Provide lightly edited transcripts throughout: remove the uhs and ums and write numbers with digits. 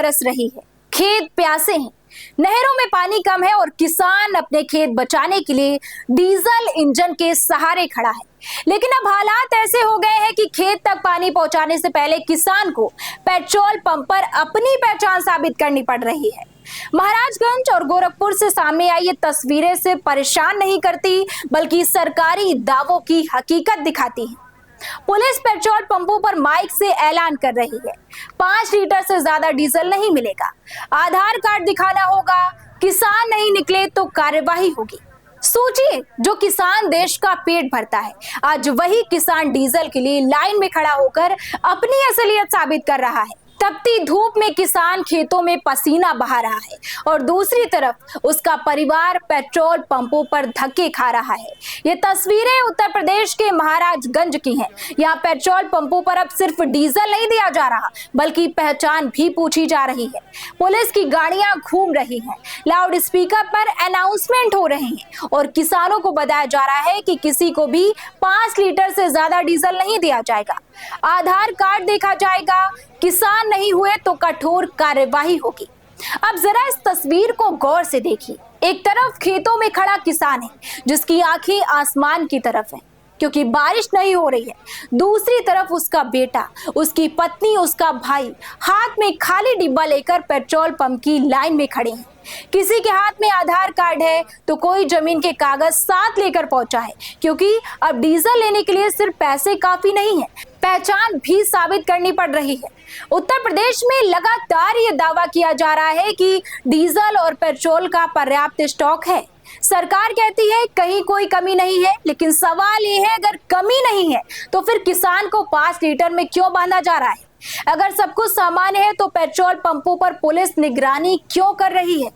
बरस रही है, खेत प्यासे हैं, नहरों में पानी कम है और किसान अपने खेत बचाने के लिए डीजल इंजन के सहारे खड़ा है। लेकिन अब हालात ऐसे हो गए हैं कि खेत तक पानी पहुंचाने से पहले किसान को पेट्रोल पंप पर अपनी पहचान साबित करनी पड़ रही है। महाराजगंज और गोरखपुर से सामने आई ये तस्वीरें सिर्फ परेशान नहीं करती, बल्कि सरकारी दावों की हकीकत दिखाती हैं। पुलिस पेट्रोल पंपों पर माइक से ऐलान कर रही है, 5 लीटर से ज्यादा डीजल नहीं मिलेगा, आधार कार्ड दिखाना होगा, किसान नहीं निकले तो कार्यवाही होगी। सोचिए, जो किसान देश का पेट भरता है, आज वही किसान डीजल के लिए लाइन में खड़ा होकर अपनी असलियत साबित कर रहा है। तपती धूप में किसान खेतों में पसीना बहा रहा है और दूसरी तरफ उसका परिवार पेट्रोल पंपों पर धक्के खा रहा है। ये तस्वीरें उत्तर प्रदेश के महाराजगंज की हैं। यहाँ पेट्रोल पंपों पर अब सिर्फ डीजल नहीं दिया जा रहा, बल्कि पहचान भी पूछी जा रही है। पुलिस की गाड़ियां घूम रही हैं, लाउड स्पीकर पर अनाउंसमेंट हो रहे हैं और किसानों को बताया जा रहा है कि किसी को भी 5 लीटर से ज्यादा डीजल नहीं दिया जाएगा, आधार कार्ड देखा जाएगा, किसान नहीं हुए तो कठोर कार्यवाही होगी। अब जरा इस तस्वीर को गौर से देखिए। एक तरफ खेतों में खड़ा किसान है जिसकी आंखें आसमान की तरफ हैं क्योंकि बारिश नहीं हो रही है। दूसरी तरफ उसका बेटा, उसकी पत्नी, उसका भाई हाथ में खाली डिब्बा लेकर पेट्रोल पंप की लाइन में खड़े हैं। किसी के हाथ में आधार कार्ड है तो कोई जमीन के कागज साथ लेकर पहुंचा है, क्योंकि अब डीजल लेने के लिए सिर्फ पैसे काफी नहीं है, पहचान भी साबित करनी पड़ रही है। उत्तर प्रदेश में लगातार ये दावा किया जा रहा है कि डीजल और पेट्रोल का पर्याप्त स्टॉक है। सरकार कहती है कहीं कोई कमी नहीं है, लेकिन सवाल ये है, अगर कमी नहीं है तो फिर किसान को 5 लीटर में क्यों बांधा जा रहा है? अगर सब कुछ सामान्य है तो पेट्रोल पंपों पर पुलिस निगरानी क्यों कर रही है?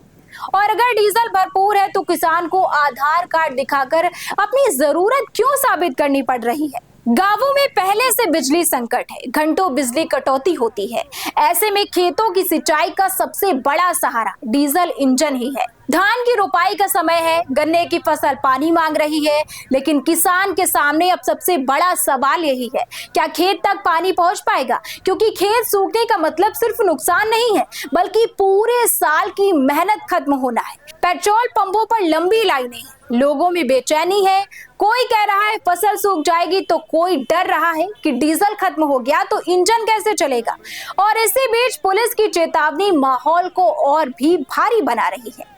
और अगर डीजल भरपूर है तो किसान को आधार कार्ड दिखाकर अपनी जरूरत क्यों साबित करनी पड़ रही है? गांवों में पहले से बिजली संकट है, घंटों बिजली कटौती होती है। ऐसे में खेतों की सिंचाई का सबसे बड़ा सहारा डीजल इंजन ही है। धान की रोपाई का समय है, गन्ने की फसल पानी मांग रही है, लेकिन किसान के सामने अब सबसे बड़ा सवाल यही है, क्या खेत तक पानी पहुंच पाएगा? क्योंकि खेत सूखने का मतलब सिर्फ नुकसान नहीं है, बल्कि पूरे साल की मेहनत खत्म होना है। पेट्रोल पंपों पर लंबी लाइनें हैं, लोगों में बेचैनी है, कोई कह रहा है फसल सूख जाएगी तो कोई डर रहा है कि डीजल खत्म हो गया तो इंजन कैसे चलेगा। और इसी बीच पुलिस की चेतावनी माहौल को और भी भारी बना रही है।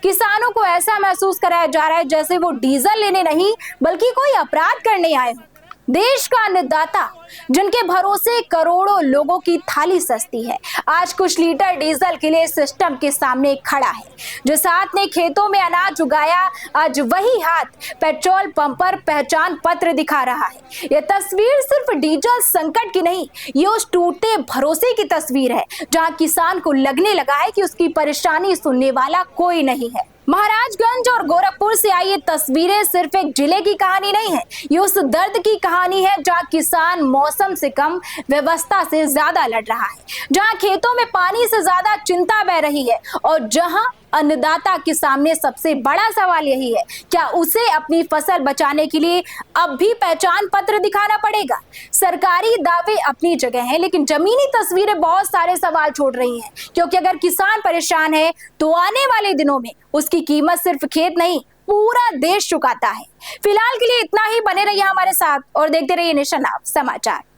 किसानों को ऐसा महसूस कराया जा रहा है जैसे वो डीजल लेने नहीं बल्कि कोई अपराध करने आए हो। देश का अन्नदाता जिनके भरोसे करोड़ों लोगों की थाली सस्ती है, आज कुछ लीटर डीजल के लिए सिस्टम के सामने खड़ा है। जिस हाथ ने खेतों में अनाज उगाया, आज वही हाथ पेट्रोल पंप पर पहचान पत्र दिखा रहा है। यह तस्वीर सिर्फ डीजल संकट की नहीं, ये उस टूटते भरोसे की तस्वीर है जहां किसान को लगने लगा है कि उसकी परेशानी सुनने वाला कोई नहीं है। महाराजगंज और गोरखपुर से आई ये तस्वीरें सिर्फ एक जिले की कहानी नहीं है, ये उस दर्द की कहानी है जहां किसान मौसम से कम व्यवस्था से ज्यादा लड़ रहा है, जहां खेतों में पानी से ज्यादा चिंता बह रही है और जहां अन्नदाता के सामने सबसे बड़ा सवाल यही है, क्या उसे अपनी फसल बचाने के लिए अब भी पहचान पत्र दिखाना पड़ेगा? सरकारी दावे अपनी जगह हैं, लेकिन जमीनी तस्वीरें बहुत सारे सवाल छोड़ रही हैं, क्योंकि अगर किसान परेशान है तो आने वाले दिनों में उसकी कीमत सिर्फ खेत नहीं, पूरा देश चुकाता है। फिलहाल के लिए इतना ही, बने रहिए हमारे साथ और देखते रहिए नेशन नाउ समाचार।